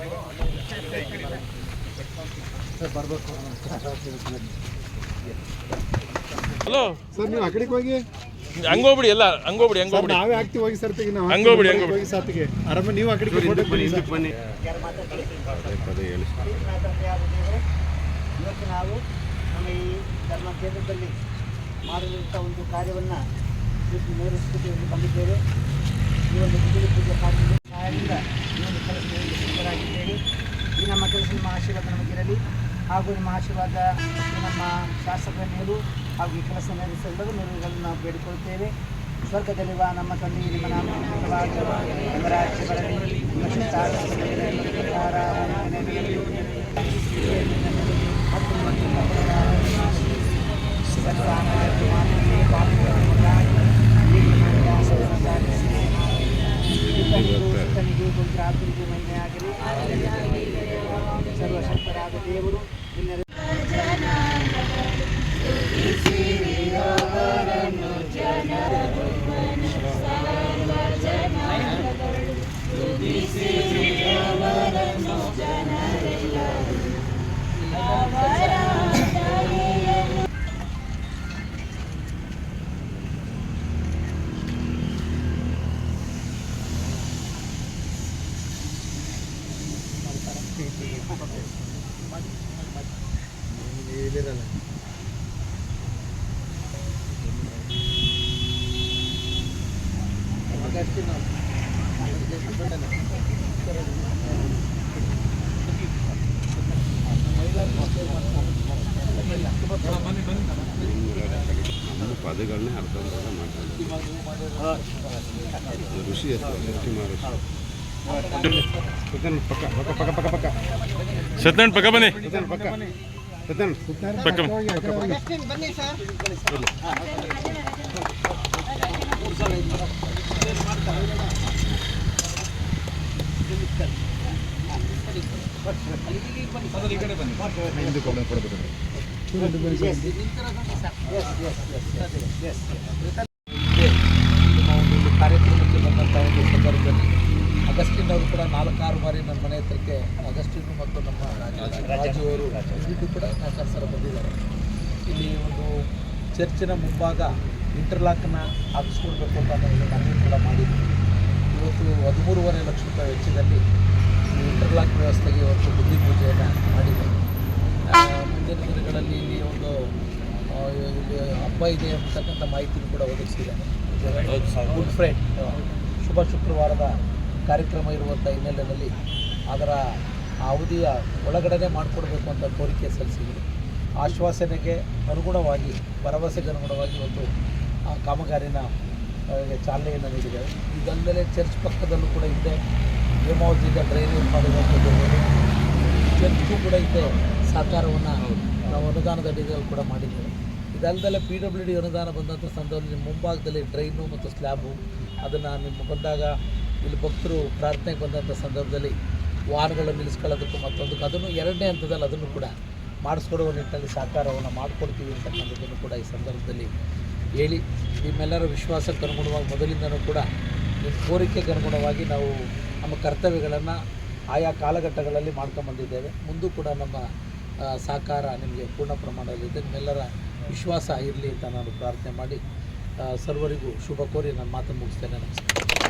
Hello sir, ನೀವು ಆ ಕಡೆಗೆ ಹೋಗಿ ಹಂಗೋಗ್ಬಿಡಿ, ಎಲ್ಲ ಹಂಗೋಗ್ಬಿಡಿ. ನಾವೇ ಆಗ್ತೀವಿ ಹೋಗಿ ಸರ್, ಹಂಗೋಗ್ಬಿಡಿ ಹೋಗಿ ಸಾತಿಗೆ ಆರಾಮ ನೀವು ಆ ಕಡೆಗೆ ಬನ್ನಿ. ಇವತ್ತು ನಾವು ನಮ್ಮ ಈ ಧರ್ಮ ಕೇಂದ್ರದಲ್ಲಿ ಮಾಡಿರುವಂಥ ಒಂದು ಕಾರ್ಯವನ್ನು ನೇರಿಸುತ್ತಿದ್ದು ಕಂಡಿದ್ದೇವೆ. ಈ ಒಂದು ಗುಡಿ ಪೂಜೆ ಕಾರ್ಯದ ಸಹಾಯದಿಂದ ಈ ಒಂದು ಕೆಲಸದಲ್ಲಿ ಸಿದ್ಧರಾಗಿದ್ದೇವೆ. ಈ ನಮ್ಮ ಕೆಲಸ ನಿಮ್ಮ ಆಶೀರ್ವಾದ ನಮಗಿರಲಿ, ಹಾಗೂ ನಿಮ್ಮ ಆಶೀರ್ವಾದ ನಮ್ಮ ಶಾಸಕರ ಮೇಲೂ ಹಾಗೂ ಈ ಕೆಲಸ ನಡೆಸಲು ನೆರವುಗಳನ್ನು ನಾವು ಬೇಡಿಕೊಳ್ಳುತ್ತೇವೆ. ಸ್ವರ್ಗದಲ್ಲಿರುವ ನಮ್ಮ ತಂದೆ, ನಿಮ್ಮ ನಾಮ ನಿಮ್ಮ ರಾಜ್ಯ ಬರಲಿ, ನಿಮ್ಮ ಚಿತ್ತ ಗುಜರಾತರಿಗೆ ಮಹಿಮೆಯಾಗಲಿ. ಸರ್ವಶಕ್ತರಾದ ದೇವರು ಪದಗಳನ್ನೇ ಅರ್ಥ ಋಷಿ ಸತ್ಯನಾರಾಯಣ ಪಕ್ಕ ಬನ್ನಿ. ಕಾರ್ಯಕ್ರಮಕ್ಕೆ ಬಂದಂಥ ಒಂದು ಸಂದರ್ಭದಲ್ಲಿ ಅಗಸ್ಟಿನ್ ಅವರು ಕೂಡ 4-6 ಬಾರಿ ನನ್ನ ಮನೆ ಹತ್ರಕ್ಕೆ ಅಗಸ್ಟಿನ್ ಮತ್ತು ನಮ್ಮ ರಾಜು ಅವರು ಇದು ಕೂಡ 4 ಬಂದಿದ್ದಾರೆ. ಇಲ್ಲಿ ಒಂದು ಚರ್ಚಿನ ಮುಂಭಾಗ ಇಂಟರ್ಲಾಕ್ನ ಹಾಕಿಸ್ಕೊಳ್ಬೇಕು ಅಂತ ನಾನು ಕೂಡ ಮಾಡಿದ್ವಿ. ಇವತ್ತು 13.5 ಲಕ್ಷ ರೂಪಾಯಿ ವೆಚ್ಚದಲ್ಲಿ ಇಂಟರ್ಲಾಕ್ ವ್ಯವಸ್ಥೆಗೆ ಇವತ್ತು ಬುದ್ಧಿ ಪೂಜೆಯನ್ನು ಮಾಡಿದೆ. ಮುಂದಿನ ದಿನಗಳಲ್ಲಿ ಇಲ್ಲಿ ಒಂದು ಇಲ್ಲಿ ಹಬ್ಬ ಇದೆ ಅಂತಕ್ಕಂಥ ಮಾಹಿತಿನೂ ಕೂಡ ಒದಗಿಸಿದೆ. ಗುಡ್ ಫ್ರೈಡೆ ಶುಭ ಶುಕ್ರವಾರದ ಕಾರ್ಯಕ್ರಮ ಇರುವಂಥ ಹಿನ್ನೆಲೆಯಲ್ಲಿ ಅದರ ಅವಧಿಯ ಒಳಗಡೆ ಮಾಡಿಕೊಡ್ಬೇಕು ಅಂತ ಕೋರಿಕೆ ಸಲ್ಲಿಸಿದರು. ಆಶ್ವಾಸನೆಗೆ ಅನುಗುಣವಾಗಿ, ಭರವಸೆಗೆ ಅನುಗುಣವಾಗಿ ಇವತ್ತು ಆ ಕಾಮಗಾರಿನ ಚಾಲನೆಯನ್ನು ನೀಡಿದ್ದೇವೆ. ಇದಲ್ಲದೆ ಚರ್ಚ್ ಪಕ್ಕದಲ್ಲೂ ಕೂಡ ಹಿಂದೆ ಹೇಮಾವತಿಯಿಂದ ಡ್ರೈನೇಜ್ ಮಾಡಿರುವಂಥದ್ದು, ಚರ್ಚು ಕೂಡ ಹಿಂದೆ ಸಹಕಾರವನ್ನು ನಾವು ಅನುದಾನದ ಅಡಿಯಲ್ಲಿ ಕೂಡ ಮಾಡಿದ್ದೇವೆ. ಇದಲ್ಲದೆ PWD ಅನುದಾನ ಬಂದಂಥ ಸಂದರ್ಭದಲ್ಲಿ ಮುಂಭಾಗದಲ್ಲಿ ಡ್ರೈನು ಮತ್ತು ಸ್ಲ್ಯಾಬು ಅದನ್ನು ನಿಮ್ಮ ಬಂದಾಗ ಇಲ್ಲಿ ಭಕ್ತರು ಪ್ರಾರ್ಥನೆಗೆ ಬಂದಂಥ ಸಂದರ್ಭದಲ್ಲಿ ವಾಹನಗಳನ್ನು ನಿಲ್ಲಿಸ್ಕೊಳ್ಳೋದಕ್ಕೂ ಮತ್ತೊಂದಕ್ಕೆ ಅದನ್ನು 2ನೇ ಹಂತದಲ್ಲಿ ಅದನ್ನು ಕೂಡ ಮಾಡಿಸ್ಕೊಡುವ ನಿಟ್ಟಿನಲ್ಲಿ ಸಹಕಾರವನ್ನು ಮಾಡಿಕೊಡ್ತೀವಿ ಅಂತಕ್ಕಂಥದ್ದನ್ನು ಕೂಡ ಈ ಸಂದರ್ಭದಲ್ಲಿ ಹೇಳಿ, ನಿಮ್ಮೆಲ್ಲರ ವಿಶ್ವಾಸಕ್ಕೆ ಅನುಗುಣವಾಗಿ ಮೊದಲಿಂದನೂ ಕೂಡ ನಿಮ್ಮ ಕೋರಿಕೆಗೆ ಅನುಗುಣವಾಗಿ ನಾವು ನಮ್ಮ ಕರ್ತವ್ಯಗಳನ್ನು ಆಯಾ ಕಾಲಘಟ್ಟಗಳಲ್ಲಿ ಮಾಡ್ಕೊಂಬಂದಿದ್ದೇವೆ. ಮುಂದೂ ಕೂಡ ನಮ್ಮ ಸಹಕಾರ ನಿಮಗೆ ಪೂರ್ಣ ಪ್ರಮಾಣದಲ್ಲಿದೆ. ನಿಮ್ಮೆಲ್ಲರ ವಿಶ್ವಾಸ ಇರಲಿ ಅಂತ ನಾನು ಪ್ರಾರ್ಥನೆ ಮಾಡಿ ಸರ್ವರಿಗೂ ಶುಭ ಕೋರಿ ನನ್ನ ಮಾತನ್ನು ಮುಗಿಸ್ತೇನೆ. ನಮಸ್ಕಾರ.